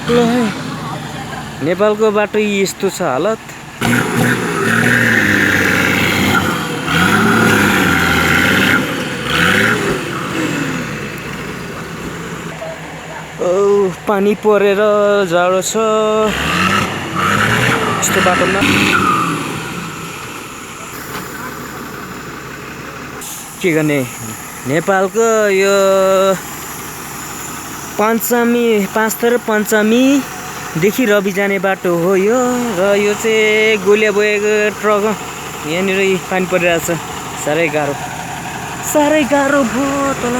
ल है नेपालको बाटो यस्तो छ हालत। पानी परेर जाडो छ यस्तो बाटोमा। के गर्ने नेपालको यो पाँचथर पञ्चामीदेखि रबी जाने बाटो हो यो। र यो चाहिँ गोलिया बोकेको ट्रक यहाँनिर पानी परिरहेछ। साह्रै गाह्रो भयो तल।